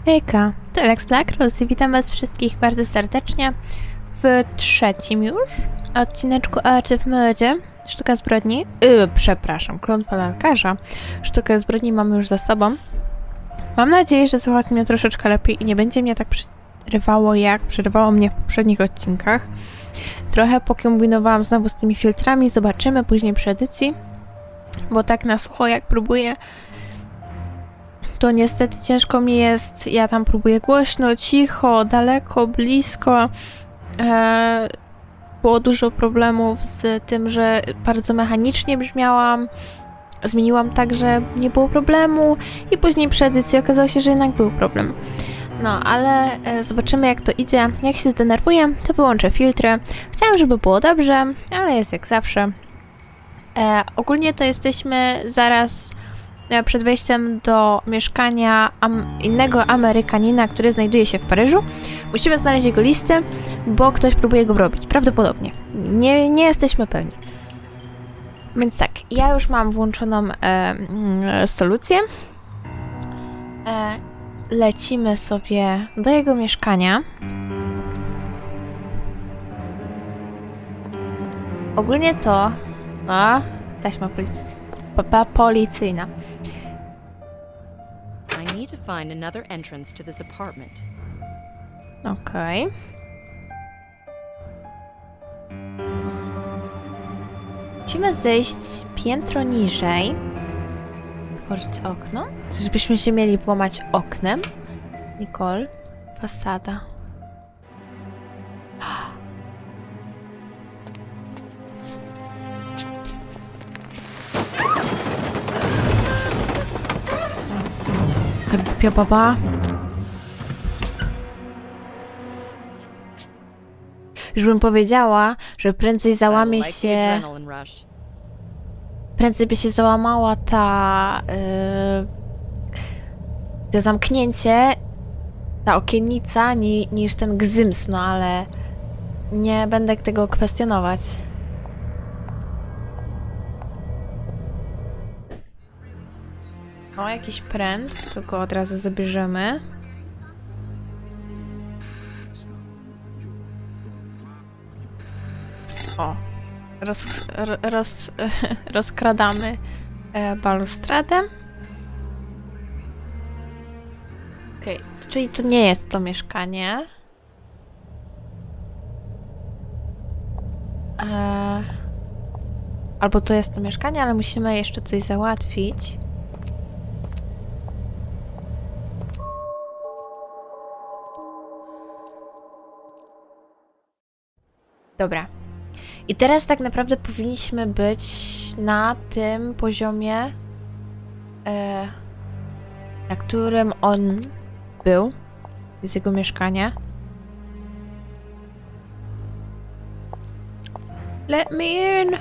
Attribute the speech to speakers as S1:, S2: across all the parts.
S1: Hejka, to Alex Black i witam was wszystkich bardzo serdecznie w trzecim już odcineczku w Miodzie. Sztuka zbrodni, przepraszam, Klątwa Lalkarza. Sztukę zbrodni mamy już za sobą. Mam nadzieję, że słuchacie mnie troszeczkę lepiej i nie będzie mnie tak przerywało, jak przerywało mnie w poprzednich odcinkach. Trochę pokombinowałam znowu z tymi filtrami, zobaczymy później przy edycji, bo tak na sucho jak próbuję, to niestety ciężko mi jest. Ja tam próbuję głośno, cicho, daleko, blisko. Było dużo problemów z tym, że bardzo mechanicznie brzmiałam. Zmieniłam tak, że nie było problemu i później przy edycji okazało się, że jednak był problem. No, ale zobaczymy jak to idzie. Jak się zdenerwuję, to wyłączę filtry. Chciałam, żeby było dobrze, ale jest jak zawsze. Ogólnie to jesteśmy zaraz przed wejściem do mieszkania innego Amerykanina, który znajduje się w Paryżu. Musimy znaleźć jego listę, bo ktoś próbuje go wrobić. Prawdopodobnie. Nie jesteśmy pewni. Więc tak, ja już mam włączoną solucję. Lecimy sobie do jego mieszkania. Ogólnie to... taśma policyjna.
S2: I need to find another entrance to this apartment.
S1: Okej. Musimy zejść piętro niżej. Otworzyć okno. Czyżbyśmy się mieli włamać oknem? Nicole. Fasada. Co głupia baba? Już bym powiedziała, że prędzej załamie się... Prędzej by się załamała to zamknięcie, ta okiennica, niż ten gzyms, no ale nie będę tego kwestionować. O, jakiś pręt, tylko od razu zabierzemy. O, rozkradamy balustradę. Okej, czyli to nie jest to mieszkanie. Albo to jest to mieszkanie, ale musimy jeszcze coś załatwić. Dobra. I teraz tak naprawdę powinniśmy być na tym poziomie, na którym on był. Z jego mieszkania. Let me in!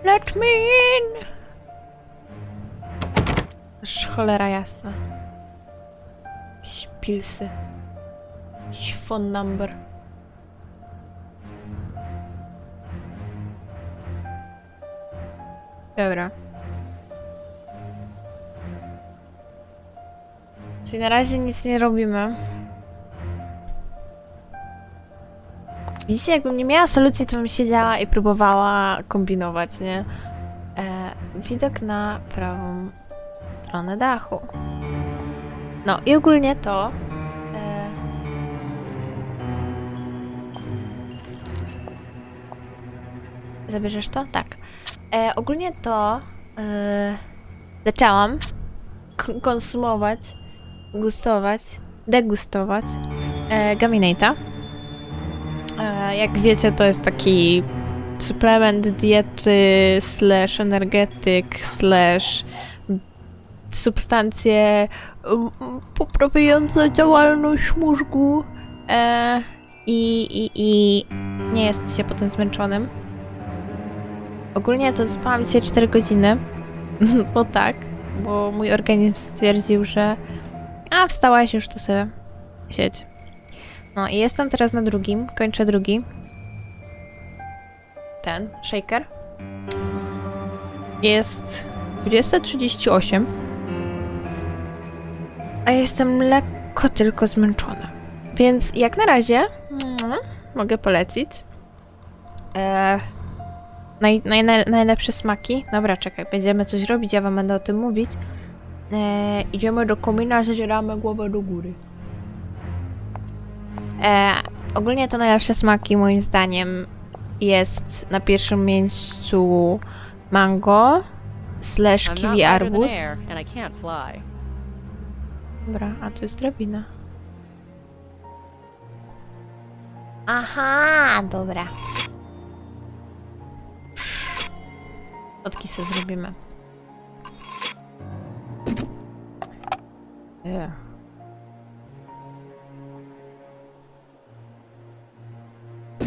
S1: Let me in! Aż cholera jasna. Jakieś pilsy. Jakiś phone number. Dobra. Czyli na razie nic nie robimy. Widzicie, jakbym nie miała solucji, to bym siedziała i próbowała kombinować, nie? Widok na prawą stronę dachu. No i ogólnie to... Zabierzesz to? Tak. Ogólnie to zaczęłam konsumować, degustować gaminate'a. Jak wiecie, to jest taki suplement diety / energetyk / substancje poprawiające działalność mózgu i nie jest się potem zmęczonym. Ogólnie to spałam dzisiaj 4 godziny, bo mój organizm stwierdził, że wstałaś już, to sobie siedź. No i jestem teraz na drugim, kończę drugi. Ten, shaker. Jest 20:38. A jestem lekko lekko tylko zmęczona. Więc jak na razie mogę polecić. Najlepsze smaki. Dobra, czekaj, będziemy coś robić, ja wam będę o tym mówić. Idziemy do komina, zadzieramy głowę do góry. Ogólnie to najlepsze smaki moim zdaniem jest na pierwszym miejscu mango / kiwi arbuz. Dobra, a to jest drabina. Aha, dobra. Fotki sobie zrobimy.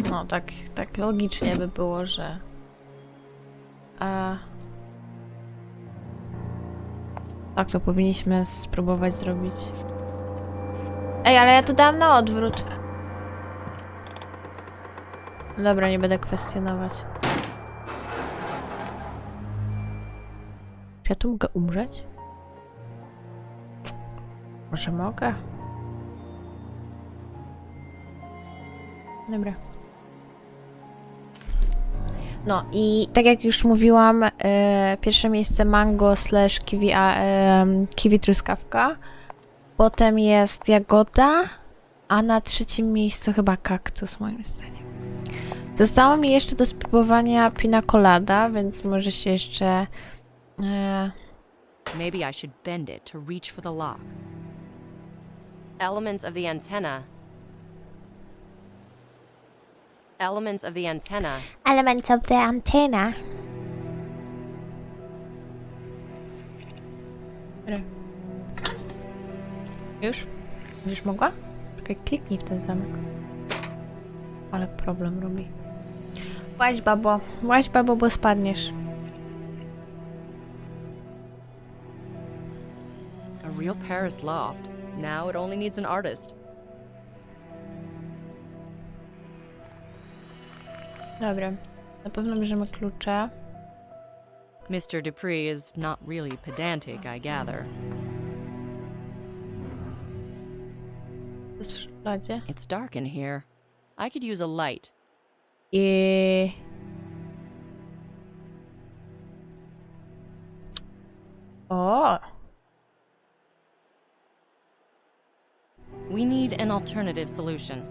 S1: No, tak logicznie by było, że... Tak, to powinniśmy spróbować zrobić. Ej, ale ja to dałam na odwrót. Dobra, nie będę kwestionować. Czy ja tu mogę umrzeć? Może mogę? Dobra. No i tak jak już mówiłam, pierwsze miejsce mango / kiwi, kiwi truskawka. Potem jest jagoda, a na trzecim miejscu chyba kaktus, moim zdaniem. Zostało mi jeszcze do spróbowania pina colada, więc może się jeszcze...
S2: Maybe I should bend it to reach for the lock. Elements of the antenna. Elements of the antenna.
S1: Elements of the antenna. Już? Będziesz mogła? Czekaj, kliknij w ten zamek. Ale problem robi. Łaź babo, bo spadniesz.
S2: A real Paris loft. Now it only needs an artist.
S1: Dobra, na pewno bierzemy klucze.
S2: Mr. Dupree is not really pedantic, I gather.
S1: To jest w szufladzie.
S2: It's dark in here. I could use a light.
S1: O!
S2: We need an alternative solution.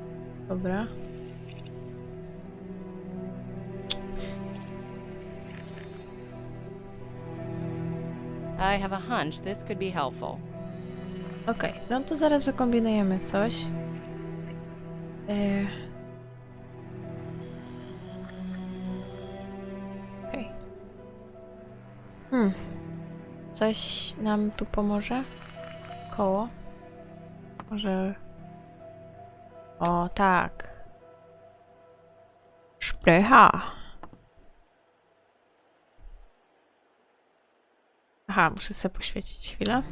S1: Dobra.
S2: I have a hunch this could be helpful.
S1: Okej, no to zaraz wykombinujemy coś. Okej. Coś nam tu pomoże? Koło? Może... O, tak. Szprycha. Aha, muszę sobie poświecić chwilę.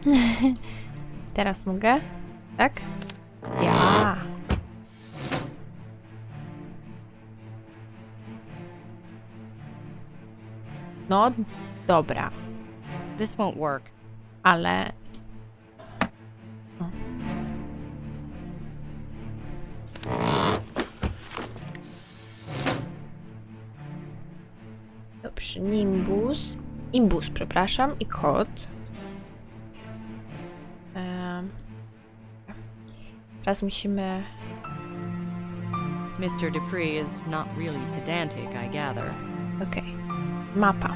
S1: Teraz mogę? Tak? Ja. No, dobra.
S2: This won't work.
S1: Ale... O. Dobrze, nimbus. Imbus, przepraszam, i kod. Teraz musimy...
S2: Mr. Dupree is not really pedantic, I gather.
S1: Okej. Mapa.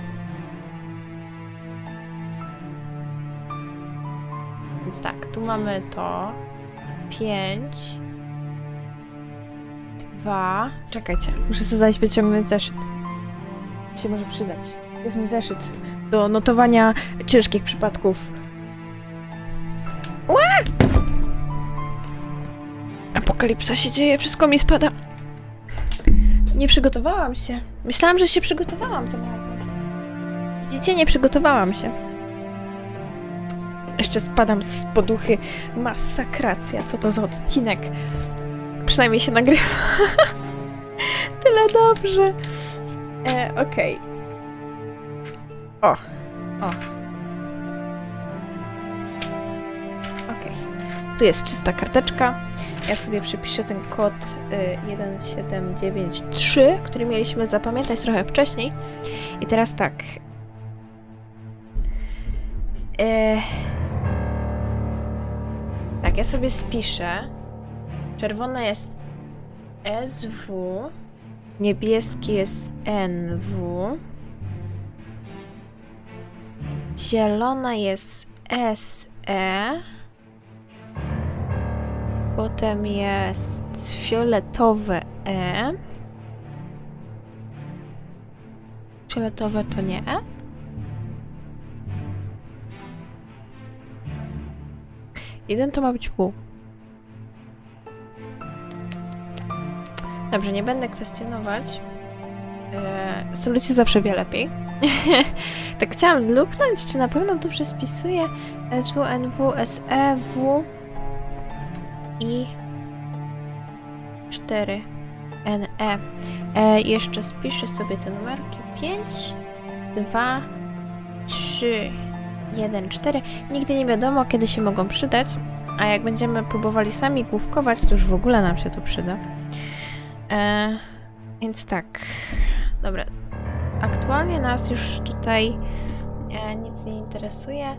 S1: Więc tak, tu mamy to. 5. 2. Czekajcie, muszę sobie zaś wyciągnąć zeszyt. Się może przydać. Jest mój zeszyt do notowania ciężkich przypadków. Ła! Apokalipsa się dzieje, wszystko mi spada. Nie przygotowałam się. Myślałam, że się przygotowałam tym razem. Widzicie, nie przygotowałam się. Jeszcze spadam z poduchy. Masakracja, co to za odcinek. Przynajmniej się nagrywa. Tyle dobrze. Okej. O. O. Okej. Tu jest czysta karteczka. Ja sobie przypiszę ten kod 1793, który mieliśmy zapamiętać trochę wcześniej. I teraz tak. Tak, ja sobie spiszę. Czerwone jest SW. Niebieski jest NW. Zielona jest SE. Potem jest fioletowe E. Fioletowe to nie E. Jeden to ma być W. Dobrze, nie będę kwestionować. Solucja zawsze wie lepiej. Tak chciałam luknąć, czy na pewno dobrze spisuję. SW, NW, SE, W i 4 NE. Jeszcze spiszę sobie te numerki. 5, 2, 3, 1, 4. Nigdy nie wiadomo, kiedy się mogą przydać. A jak będziemy próbowali sami główkować, to już w ogóle nam się to przyda. Więc tak. Dobra. Aktualnie nas już tutaj nic nie interesuje.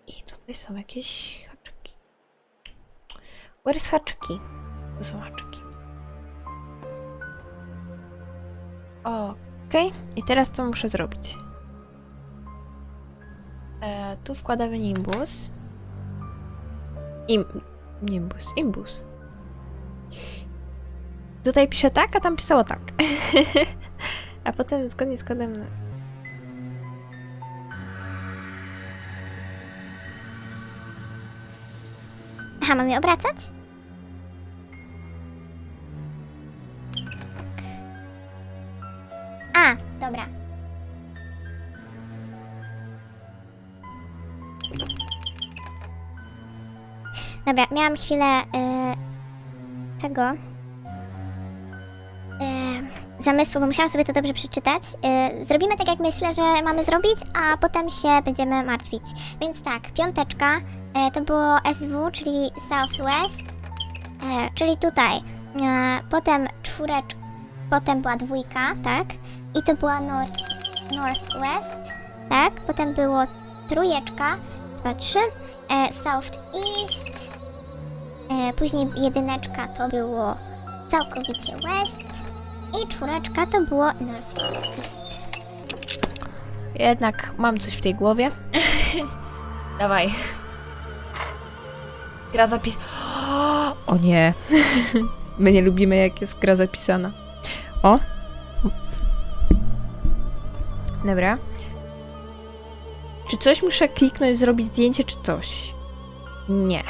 S1: I tutaj są jakieś haczyki. Where is haczyki? Tu są haczyki. Okej. I teraz co muszę zrobić? Tu wkładamy nimbus. Imbus. Tutaj pisze tak, a tam pisało tak. A potem zgodnie z kodem...
S3: Aha, mam je obracać? A, dobra. Dobra, miałam chwilę tego zamysłu, bo musiałam sobie to dobrze przeczytać. Zrobimy tak, jak myślę, że mamy zrobić, a potem się będziemy martwić. Więc tak, piąteczka to było SW, czyli Southwest, czyli tutaj. Potem czwóreczka, potem była dwójka, tak? I to była Northwest, tak? Potem było trójeczka, 2, 3, Southeast, później jedyneczka to było całkowicie West i czwóreczka to było Northeast.
S1: Jednak mam coś w tej głowie. Dawaj. Gra zapis... O nie. My nie lubimy, jak jest gra zapisana. O. Dobra. Czy coś muszę kliknąć, zrobić zdjęcie, czy coś? Nie.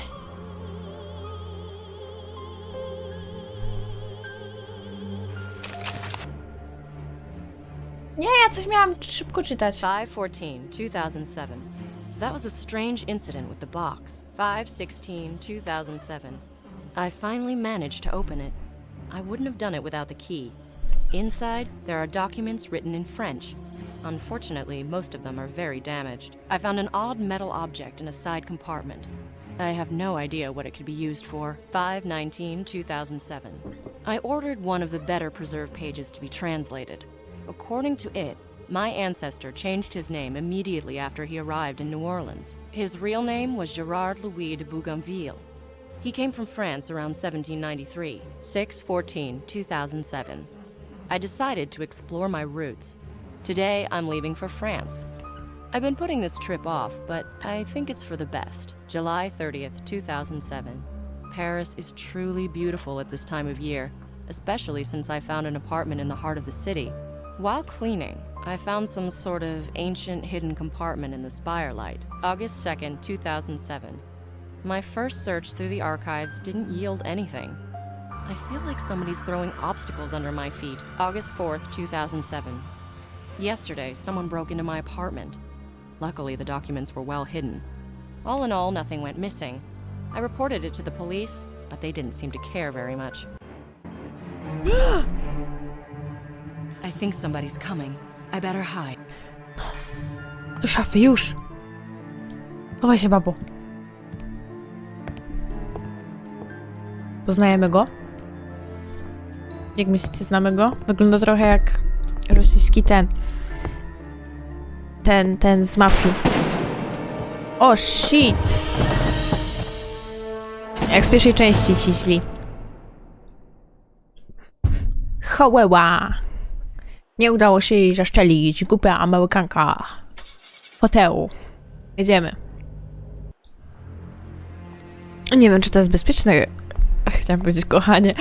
S1: Nie, ja coś miałam szybko czytać.
S2: 5/14/2007. That was a strange incident with the box. 5/16/2007. I finally managed to open it. I wouldn't have done it without the key. Inside, there are documents written in French. Unfortunately, most of them are very damaged. I found an odd metal object in a side compartment. I have no idea what it could be used for. 5/19/2007. I ordered one of the better preserved pages to be translated. According to it, my ancestor changed his name immediately after he arrived in New Orleans. His real name was Gerard Louis de Bougainville. He came from France around 1793, 6/14/2007. I decided to explore my roots. Today, I'm leaving for France. I've been putting this trip off, but I think it's for the best. July 30th, 2007. Paris is truly beautiful at this time of year, especially since I found an apartment in the heart of the city. While cleaning, I found some sort of ancient hidden compartment in the spirelight. August 2nd, 2007. My first search through the archives didn't yield anything. I feel like somebody's throwing obstacles under my feet. August 4th, 2007. Yesterday, someone broke into my apartment. Luckily, the documents were well hidden. All in all, nothing went missing. I reported it to the police, but they didn't seem to care very much. I think somebody's coming. I better hide.
S1: Do szafy, już. Chowaj się, babo. Poznajemy go? Jak myślicie, znamy go? Wygląda trochę jak rosyjski ten z mafii. O, shit! Jak z pierwszej części ci źli. Hołeła! Nie udało się jej zaszczelić. Głupia Amerykanka. Hotelu. Jedziemy. Nie wiem, czy to jest bezpieczne. Chciałam powiedzieć kochanie.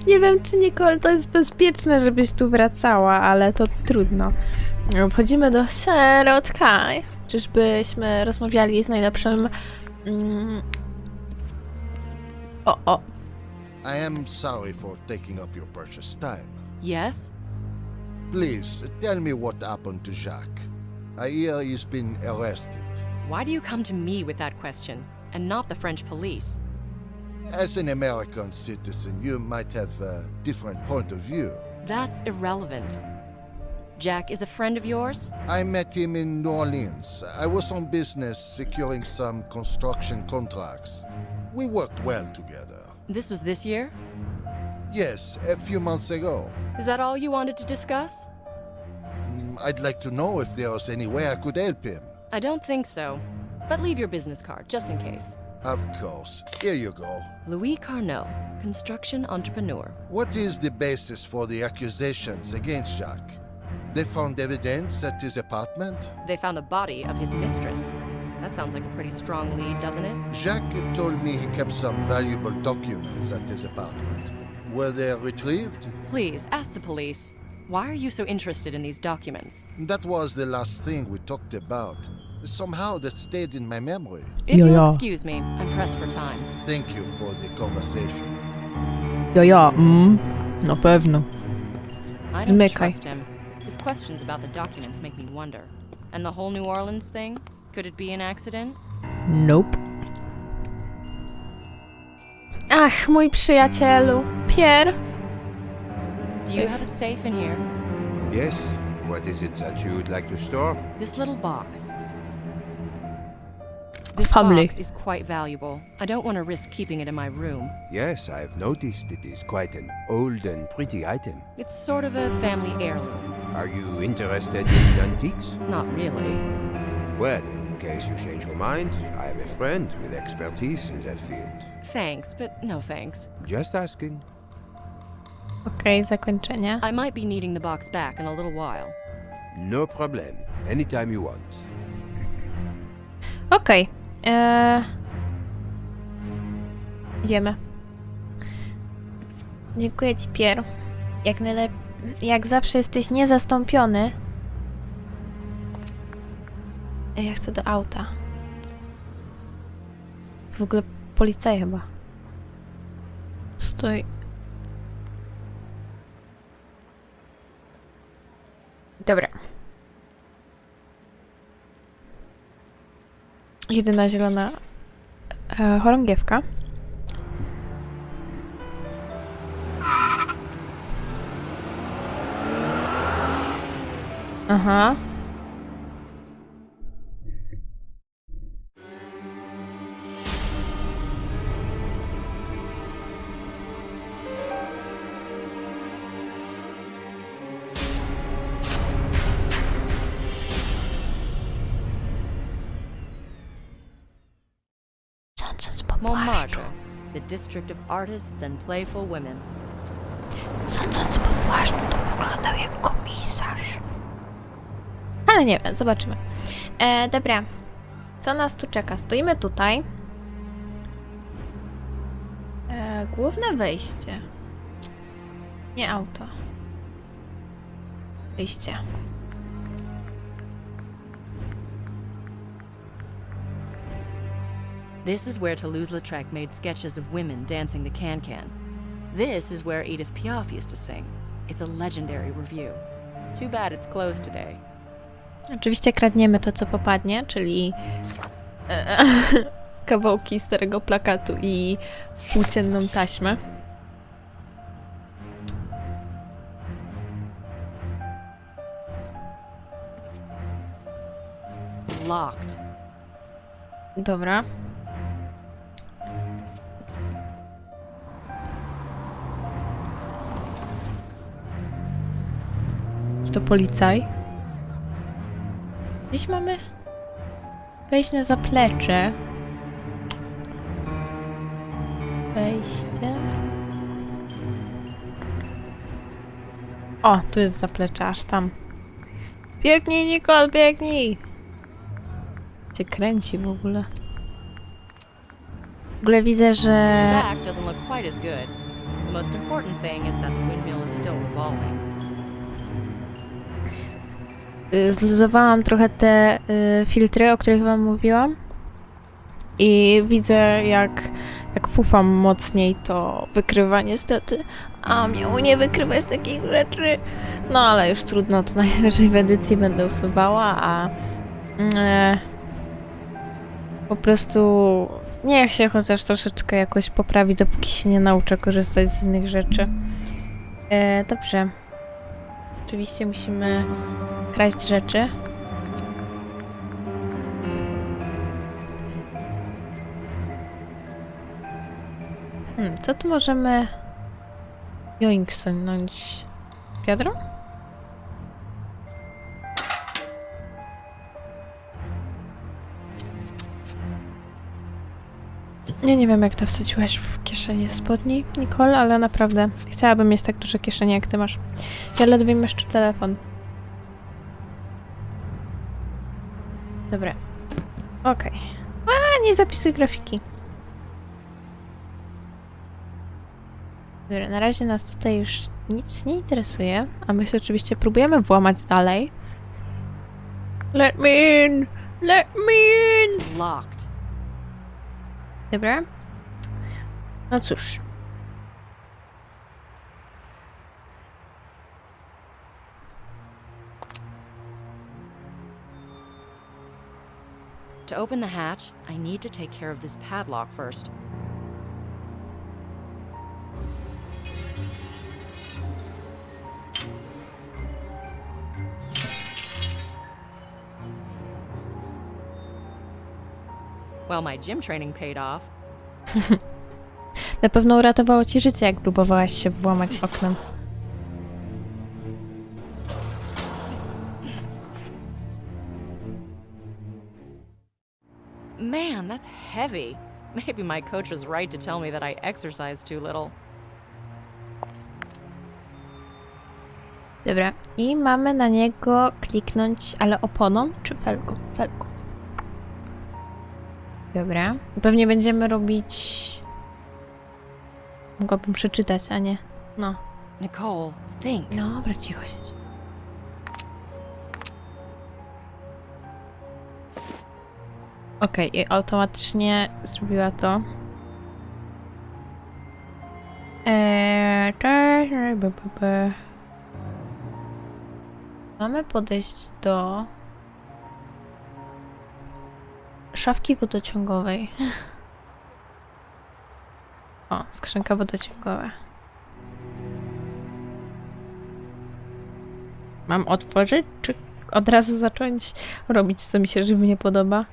S1: Nie wiem, czy Nicole, to jest bezpieczne, żebyś tu wracała, ale to trudno. Wchodzimy do środka. Czyżbyśmy rozmawiali z najlepszym... O.
S4: I am sorry for taking up your precious time.
S2: Yes?
S4: Please, tell me what happened to Jacques. I hear he's been arrested.
S2: Why do you come to me with that question, and not the French police?
S4: As an American citizen, you might have a different point of view.
S2: That's irrelevant. Jack is a friend of yours?
S4: I met him in New Orleans. I was on business securing some construction contracts. We worked well together.
S2: This was this year?
S4: Yes, a few months ago.
S2: Is that all you wanted to discuss?
S4: I'd like to know if there was any way I could help him.
S2: I don't think so. But leave your business card, just in case.
S4: Of course. Here you go.
S2: Louis Carnot, construction entrepreneur.
S4: What is the basis for the accusations against Jacques? They found evidence at his apartment?
S2: They found the body of his mistress. That sounds like a pretty strong lead, doesn't it?
S4: Jacques told me he kept some valuable documents at his apartment. Were they retrieved?
S2: Please, ask the police. Why are you so interested in these documents?
S4: That was the last thing we talked about. Somehow that stayed in my memory.
S2: If you'll
S1: Ja.
S2: excuse me, I'm pressed for time.
S4: Thank you for the conversation.
S1: Ja. Na pewno.
S2: I don't
S1: Zmykaj.
S2: trust him. His questions about the documents make me wonder. And the whole New Orleans thing? Could it be an accident?
S1: Nope. Ach, mój przyjacielu. Pierre.
S2: Do you have a safe in here?
S5: Yes. What is it that you would like to store?
S2: This little box. This
S1: Family.
S2: box is quite valuable. I don't want to risk keeping it in my room.
S5: Yes, I've noticed it is quite an old and pretty item.
S2: It's sort of a family heirloom.
S5: Are you interested in antiques?
S2: Not really.
S5: Well, in case you change your mind, I have a friend with expertise in that field.
S2: Thanks, but no thanks.
S5: Just asking.
S1: Okej, zakończenie.
S2: I might be needing the box back in a little while.
S5: No problem. Anytime you want.
S1: Okej. Idziemy. Dziękuję ci, Pierre. Jak zawsze jesteś niezastąpiony. Ja chcę do auta. W ogóle policja chyba. Stoi. Dobra. Jedyna zielona chorągiewka. Aha.
S2: Montmartre, the district of artists and playful women.
S1: Sądząc po płaszczu, to wyglądał jak komisarz. Ale nie wiem, zobaczymy. Dobra. Co nas tu czeka? Stoimy tutaj. Główne wejście. Nie auto. Wyjście.
S2: This is where Toulouse-Lautrec made sketches of women dancing the can-can. This is where Edith Piaf used to sing. It's a legendary review. Too bad it's closed today.
S1: Oczywiście kradniemy to, co popadnie, czyli kawałki starego plakatu i płócienną taśmę.
S2: Locked.
S1: Dobra. Czy to policaj? Gdzieś mamy wejść na zaplecze. Wejście. O, tu jest zaplecze, aż tam. Biegnij, Nicole, biegnij! Cię kręci w ogóle. W ogóle widzę, że...
S2: The back doesn't look quite as good. The most important thing is that the windmill is still revolving.
S1: Zluzowałam trochę te filtry, o których wam mówiłam. I widzę, jak fufam mocniej, to wykrywa niestety. A mnie nie wykrywać takich rzeczy. No ale już trudno, to najwyżej w edycji będę usuwała, a po prostu niech się chociaż troszeczkę jakoś poprawi, dopóki się nie nauczę korzystać z innych rzeczy. Dobrze. Oczywiście musimy kraść rzeczy. Co tu możemy... Joink, sonąć wiadro? Nie wiem, jak to wsadziłaś w kieszenie spodni, Nicole, ale naprawdę chciałabym mieć tak duże kieszenie, jak ty masz. Ja ledwie mieszczę telefon. Dobra. Okej. A, nie zapisuj grafiki. Dobra, na razie nas tutaj już nic nie interesuje, a my się oczywiście próbujemy włamać dalej. Let me in! Let me in!
S2: Locked.
S1: Dobra. No cóż.
S2: To open the hatch, I need to take care of this padlock first. Well, my gym training paid off.
S1: Na pewno uratowało ci życie, jak próbowałaś się włamać oknem.
S2: Man, that's heavy. Maybe my coach was right to tell me that I exercise too little.
S1: Dobra. I mamy na niego kliknąć, ale oponą czy felgą? Felgą. Dobra. Pewnie będziemy robić... Mogłabym przeczytać, a nie. No.
S2: Nicole, think.
S1: Dobra, cicho siedź. Okej, i automatycznie zrobiła to. Mamy podejść do szafki wodociągowej. O, skrzynka wodociągowa. Mam otworzyć, czy od razu zacząć robić, co mi się żywnie podoba?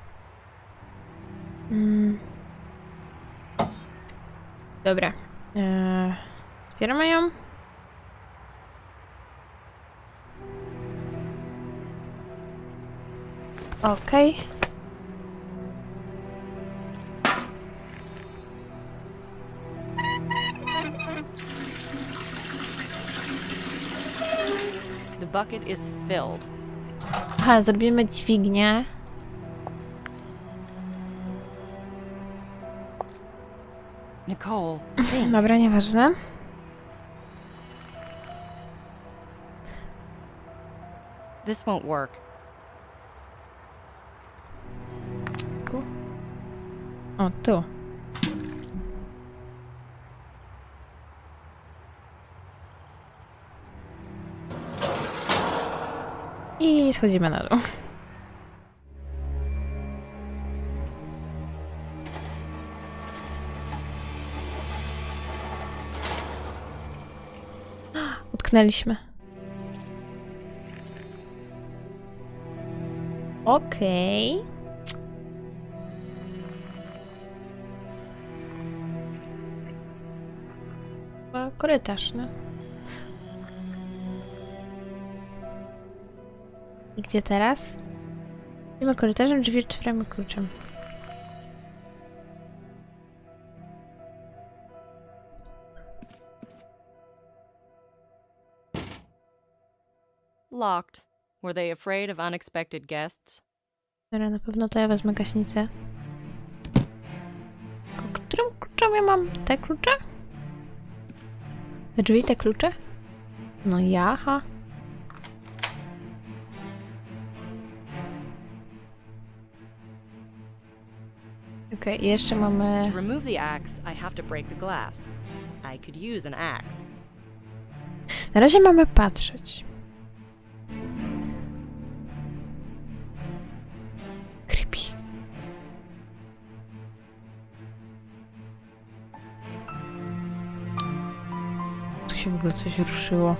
S1: Dobra. Otwieramy ją. Okej.
S2: The bucket is filled.
S1: Aha, zrobimy dźwignię.
S2: Nicole, think.
S1: Dobra, nieważne.
S2: This won't work.
S1: O, tu. I schodzimy na dół. Utknęliśmy. Okej. Chyba korytarz, no. I gdzie teraz? Idziemy korytarzem, drzwi otwieramy kluczem.
S2: Locked. Were they afraid of unexpected guests?
S1: Dobra, na pewno to ja wezmę gaśnicę. Którym kluczem ja mam? Te klucze? Te drzwi, te klucze? No jaha. Okej, jeszcze mamy...
S2: To remove the axe, I have to break the glass. I could use an axe.
S1: Na razie mamy patrzeć. Creepy. Tu się w ogóle coś ruszyło.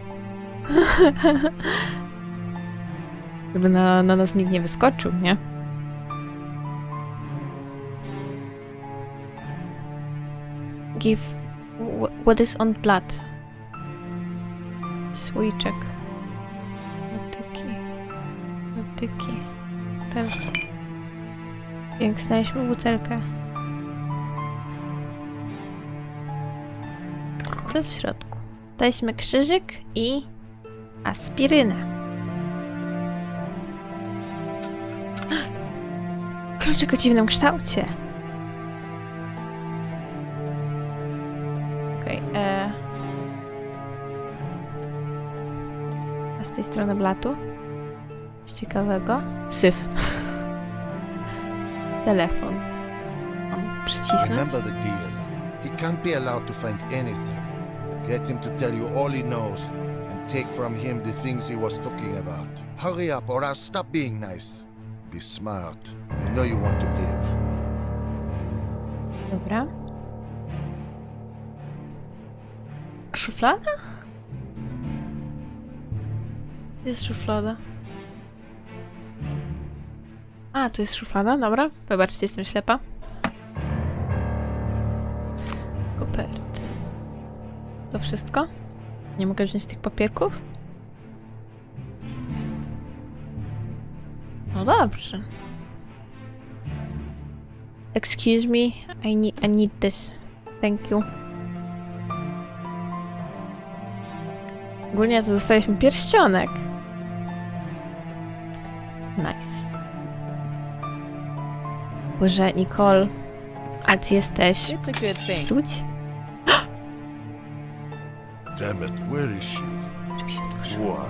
S1: Żeby na nas nikt nie wyskoczył, nie? Give what is on blood. Słoiczek. Motyki. Butelka. Jak znaleźliśmy butelkę. Co jest w środku? Daliśmy krzyżyk i aspirynę. Kluczyk o dziwnym kształcie. Okej, a z tej strony blatu? Coś ciekawego. Syf. Telefon. Mam przycisnąć.
S4: Remember the deal. He can't be allowed to find anything. Get him to tell you all he knows and take from him the things he was talking about. Hurry up or I'll stop being nice. Be smart. I know you want to live.
S1: Dobra. Szuflada? Jest szuflada. A, tu jest szuflada, dobra. Wybaczcie, jestem ślepa. Koperty. To wszystko? Nie mogę wziąć tych papierków? No dobrze. Excuse me, I need this. Thank you. Ogólnie to dostaliśmy pierścionek. Nice. Boże, Nicole, a ty jesteś
S2: It's a good thing.
S1: psuć?
S4: Damn it, where is she?
S1: Drzwi się otworzyły.
S6: What?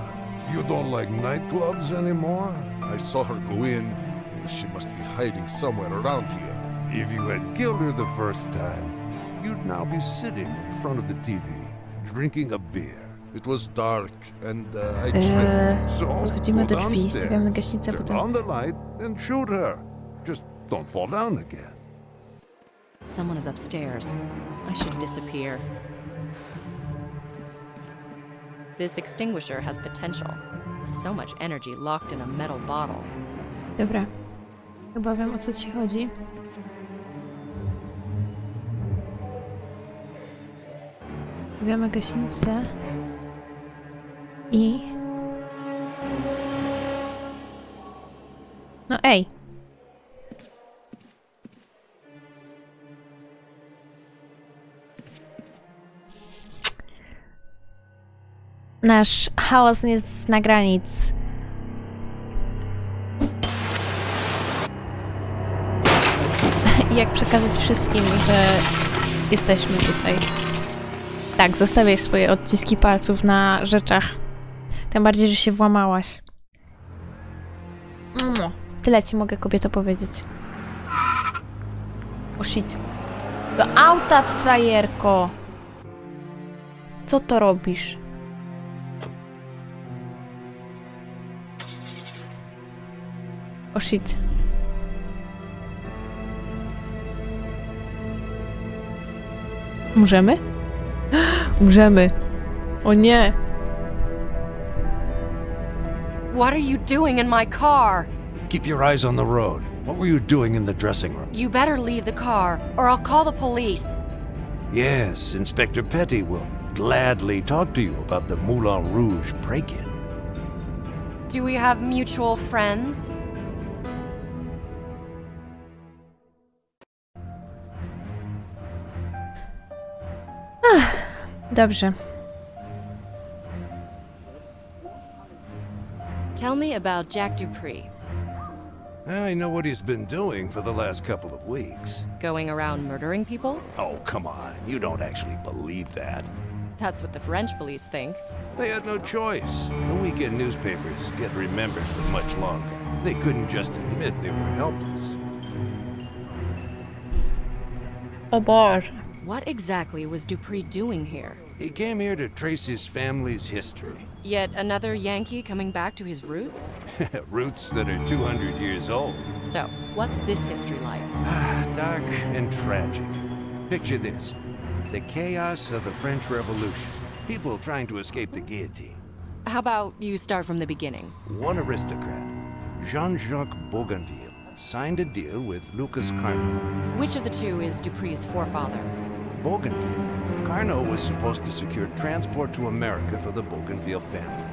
S6: You don't like nightclubs anymore?
S4: I saw her go in. She must be hiding somewhere around here.
S6: If you had killed her the first time, you'd now be sitting in front of the TV, drinking a beer.
S4: It was dark and I tripped.
S6: So
S1: Podchodzimy
S6: go
S1: do drzwi,
S6: downstairs,
S1: stawiamy gaśnicę,
S6: turn
S1: potem...
S6: on the light and shoot her. Just don't fall down again.
S2: Someone is upstairs. I should disappear. This extinguisher has potential. So much energy locked in a metal bottle.
S1: Dobra. Chyba wiem, o co ci chodzi. Stawiamy gaśnicę. I... No ej! Nasz chaos nie zna granic. I jak przekazać wszystkim, że jesteśmy tutaj. Tak, zostawiaj swoje odciski palców na rzeczach. Tym bardziej, że się włamałaś. Tyle ci mogę, kobieto, powiedzieć. O shit. Do auta, frajerko! Co to robisz? O shit. Umrzemy? Umrzemy. O nie!
S2: What are you doing in my car?
S6: Keep your eyes on the road. What were you doing in the dressing room?
S2: You better leave the car, or I'll call the police.
S6: Yes, Inspector Petty will gladly talk to you about the Moulin Rouge break-in.
S2: Do we have mutual friends?
S1: Dobrze.
S2: Tell me about Jack Dupree.
S6: I know what he's been doing for the last couple of weeks.
S2: Going around murdering people?
S6: Oh, come on. You don't actually believe that.
S2: That's what the French police think.
S6: They had no choice. The weekend newspapers get remembered for much longer. They couldn't just admit they were helpless.
S1: O Boże.
S2: What exactly was Dupree doing here?
S6: He came here to trace his family's history.
S2: Yet another Yankee coming back to his roots?
S6: Roots that are 200 years old.
S2: So, what's this history like?
S6: Dark and tragic. Picture this. The chaos of the French Revolution. People trying to escape the guillotine.
S2: How about you start from the beginning?
S6: One aristocrat, Jean-Jacques Bougainville, signed a deal with Lucas Carnot.
S2: Which of the two is Dupree's forefather?
S6: Bougainville. Carnot was supposed to secure transport to America for the Bougainville family.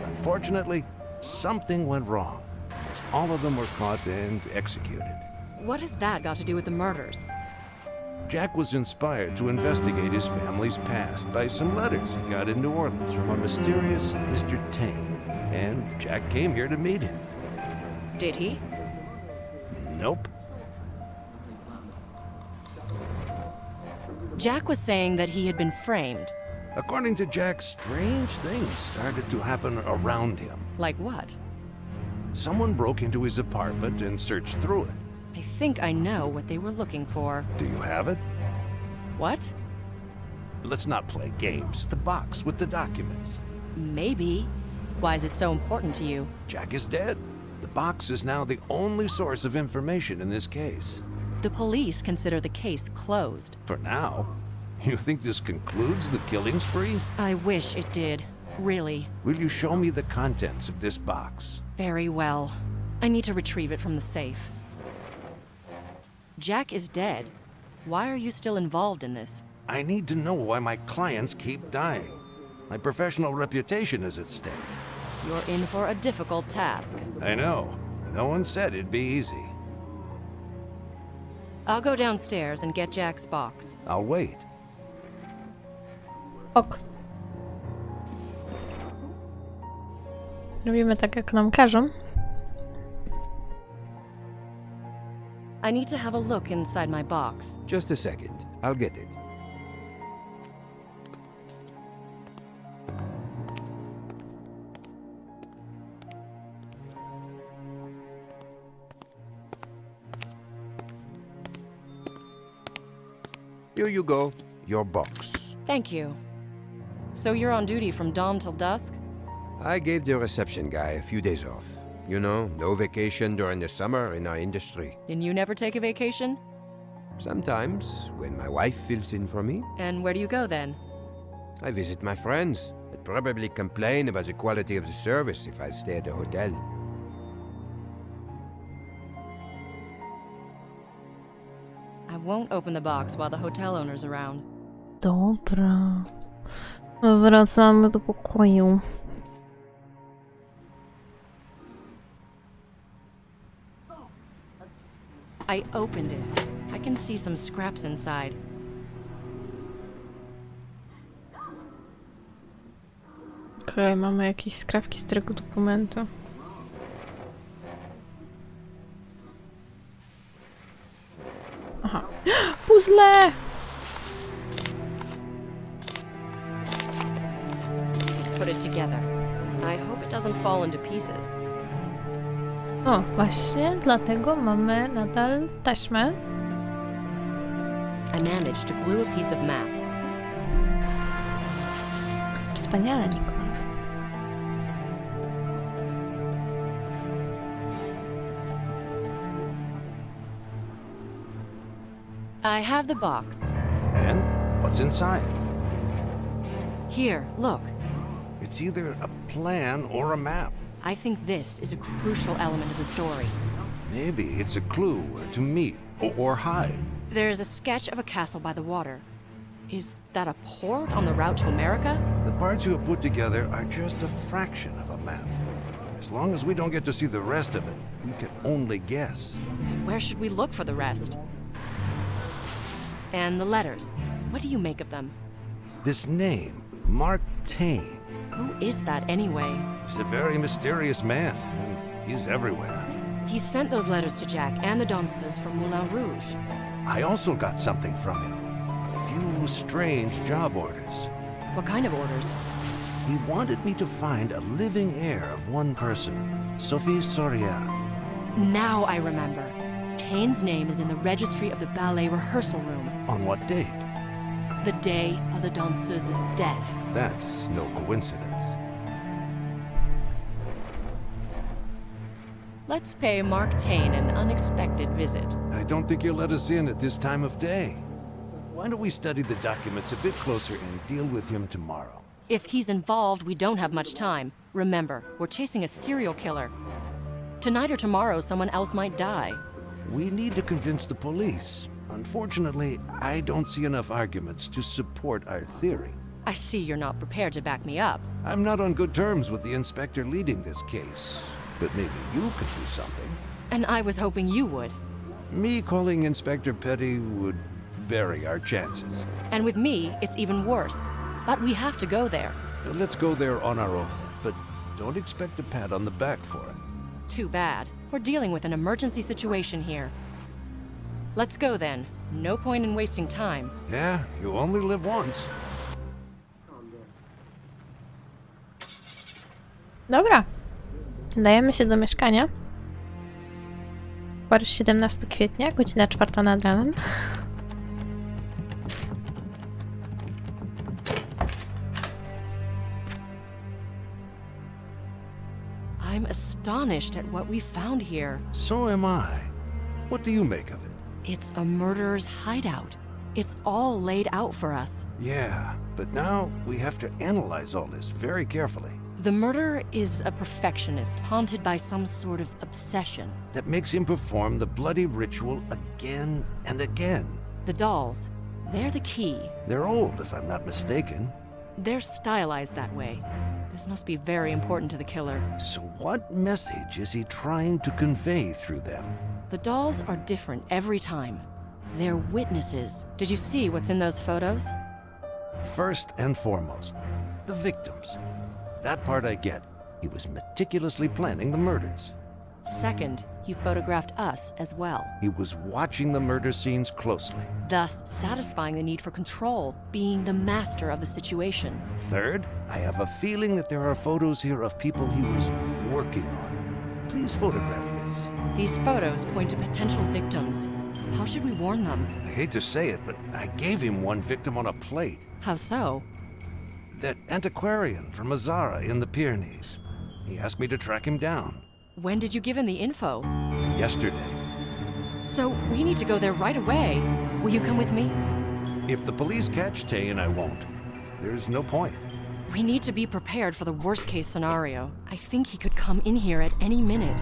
S6: Unfortunately, something went wrong. Almost all of them were caught and executed.
S2: What has that got to do with the murders?
S6: Jack was inspired to investigate his family's past by some letters he got in New Orleans from a mysterious Mr. Taine. And Jack came here to meet him.
S2: Did he?
S6: Nope.
S2: Jack was saying that he had been framed.
S6: According to Jack, strange things started to happen around him.
S2: Like what?
S6: Someone broke into his apartment and searched through it.
S2: I think I know what they were looking for.
S6: Do you have it?
S2: What?
S6: Let's not play games. The box with the documents.
S2: Maybe. Why is it so important to you?
S6: Jack is dead. The box is now the only source of information in this case.
S2: The police consider the case closed.
S6: For now. You think this concludes the killing spree?
S2: I wish it did. Really.
S6: Will you show me the contents of this box?
S2: Very well. I need to retrieve it from the safe. Jack is dead. Why are you still involved in this?
S6: I need to know why my clients keep dying. My professional reputation is at stake.
S2: You're in for a difficult task.
S6: I know. No one said it'd be easy.
S2: I'll go downstairs and get Jack's box.
S6: I'll wait.
S1: Ok. Robimy tak, jak nam każą.
S2: I need to have a look inside my box.
S5: Just a second. I'll get it. Here you go. Your box.
S2: Thank you. So you're on duty from dawn till dusk?
S5: I gave the reception guy a few days off. You know, no vacation during the summer in our industry.
S2: And you never take a vacation?
S5: Sometimes, when my wife fills in for me,
S2: And where do you go then?
S5: I visit my friends. I'd probably complain about the quality of the service if I stay at a hotel.
S2: I won't open the box while the hotel owner's around.
S1: Dobra. Wracamy do pokoju.
S2: I opened it. I can see some scraps inside.
S1: Okej, mamy jakieś skrawki z tego dokumentu. Aha. Puzzle!
S2: Put it together. I hope it doesn't fall into pieces.
S1: O, właśnie, dlatego mamy nadal taśmę.
S2: I managed to glue a piece of map.
S1: Wspaniale, Nicole.
S2: I have the box.
S6: And what's inside?
S2: Here, look.
S6: It's either a plan or a map.
S2: I think this is a crucial element of the story.
S6: Maybe it's a clue where to meet or hide.
S2: There is a sketch of a castle by the water. Is That a port on the route to America?
S6: The parts you have put together are just a fraction of a map. As long as we don't get to see the rest of it, we can only guess.
S2: Where should we look for the rest? And the letters. What do you make of them?
S6: This name, Mark Tane,
S2: Who is that anyway?
S6: is a very mysterious man, and he's everywhere.
S2: He sent those letters to Jack and the danseuses from Moulin Rouge.
S6: I also got something from him. A few strange job orders.
S2: What kind of orders?
S6: He wanted me to find a living heir of one person, Sophie Sorian.
S2: Now I remember. Tane's name is in the registry of the ballet rehearsal room.
S6: On what date?
S2: The day of the danseuse's death.
S6: That's no coincidence.
S2: Let's pay Mark Tane an unexpected visit.
S6: I don't think he'll let us in at this time of day. Why don't we study the documents a bit closer and deal with him tomorrow?
S2: If he's involved, we don't have much time. Remember, we're chasing a serial killer. Tonight or tomorrow, someone else might die.
S6: We need to convince the police. Unfortunately, I don't see enough arguments to support our theory.
S2: I see you're not prepared to back me up.
S6: I'm not on good terms with the inspector leading this case, but maybe you could do something.
S2: And I was hoping you would.
S6: Me calling Inspector Petty would vary our chances.
S2: And with me, it's even worse. But we have to go there.
S6: Let's go there on our own, but don't expect a pat on the back for it.
S2: Too bad. We're dealing with an emergency situation here. Let's go then. No point in wasting time.
S6: Yeah, you only live once.
S1: Dobra. Udajemy się do mieszkania. Wtorek 17 kwietnia, godzina 4 nad ranem.
S2: I'm astonished at what we found here.
S6: So am I. What do you make of it?
S2: It's a murderer's hideout. It's all laid out for us.
S6: Yeah, but now we have to analyze all this very carefully.
S2: The murderer is a perfectionist, haunted by some sort of obsession.
S6: That makes him perform the bloody ritual again and again.
S2: The dolls, they're the key.
S6: They're old, if I'm not mistaken.
S2: They're stylized that way. This must be very important to the killer.
S6: So what message is he trying to convey through them?
S2: The dolls are different every time. They're witnesses. Did you see what's in those photos?
S6: First and foremost, the victims. That part I get. He was meticulously planning the murders.
S2: Second, he photographed us as well,
S6: He was watching the murder scenes closely.
S2: thus satisfying the need for control, being the master of the situation.
S6: Third, I have a feeling that there are photos here of people he was working on. Please photograph this.
S2: These photos point to potential victims. How should we warn them?
S6: I hate to say it, but I gave him one victim on a plate.
S2: How so?
S6: That antiquarian from Azara in the Pyrenees. He asked me to track him down.
S2: When did you give him the info?
S6: Yesterday.
S2: So we need to go there right away. Will you come with me?
S6: If the police catch Tane, I won't. There's no point.
S2: We need to be prepared for the worst case scenario. I think he could come in here at any minute.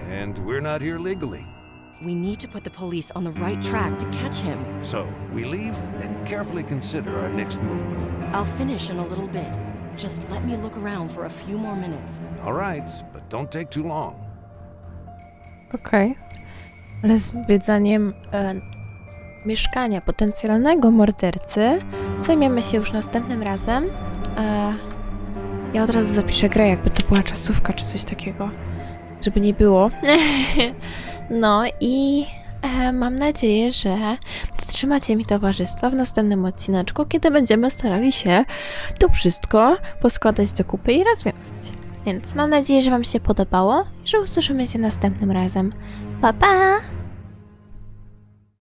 S6: And we're not here legally.
S2: We need to put the police on the right track to catch him.
S6: So, we leave and carefully consider our next move.
S2: I'll finish in a little bit. Just let me look around for a few more minutes.
S6: All right, but don't take too long.
S1: Okej. Ale z zwiedzaniem mieszkania potencjalnego mordercy zajmiemy się już następnym razem. Ja od razu zapiszę grę, jakby to była czasówka czy coś takiego, żeby nie było. No i mam nadzieję, że dotrzymacie mi towarzystwa w następnym odcineczku, kiedy będziemy starali się to wszystko poskładać do kupy i rozwiązać. Więc mam nadzieję, że wam się podobało i że usłyszymy się następnym razem. Pa, pa!